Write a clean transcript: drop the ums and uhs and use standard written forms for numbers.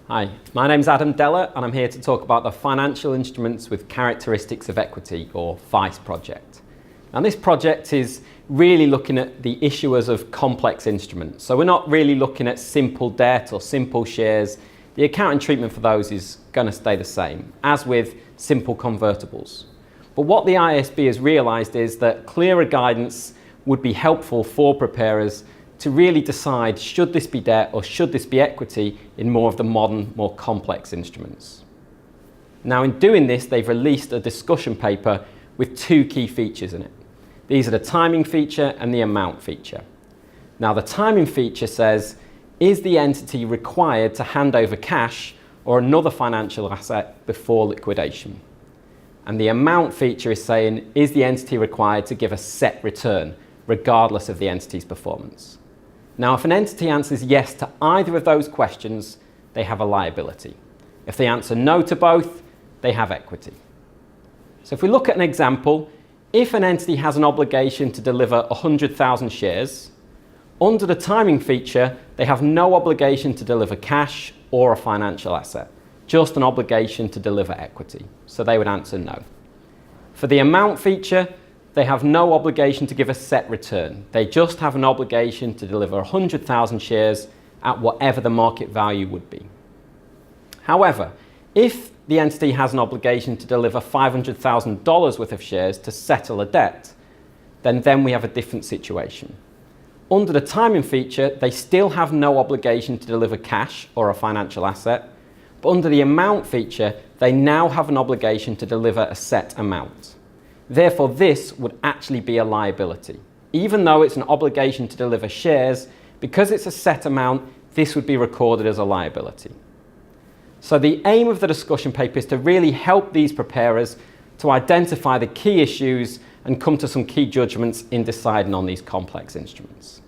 Hi, my name's Adam Deller and I'm here to talk about the Financial Instruments with Characteristics of Equity, or FICE project. Now this project is really looking at the issuers of complex instruments. So we're not really looking at simple debt or simple shares. The accounting treatment for those is going to stay the same, as with simple convertibles. But what the IASB has realised is that clearer guidance would be helpful for preparers to really decide, should this be debt or should this be equity in more of the modern, more complex instruments. Now in doing this, they've released a discussion paper with two key features in it. These are the timing feature and the amount feature. Now the timing feature says, is the entity required to hand over cash or another financial asset before liquidation? And the amount feature is saying, is the entity required to give a set return, regardless of the entity's performance? Now, if an entity answers yes to either of those questions, they have a liability. If they answer no to both, they have equity. So if we look at an example, if an entity has an obligation to deliver 100,000 shares, under the timing feature, they have no obligation to deliver cash or a financial asset, just an obligation to deliver equity. So they would answer no. For the amount feature, they have no obligation to give a set return. They just have an obligation to deliver 100,000 shares at whatever the market value would be. However, if the entity has an obligation to deliver $500,000 worth of shares to settle a debt, then we have a different situation. Under the timing feature, they still have no obligation to deliver cash or a financial asset, but under the amount feature, they now have an obligation to deliver a set amount. Therefore, this would actually be a liability. Even though it's an obligation to deliver shares, because it's a set amount, this would be recorded as a liability. So the aim of the discussion paper is to really help these preparers to identify the key issues and come to some key judgments in deciding on these complex instruments.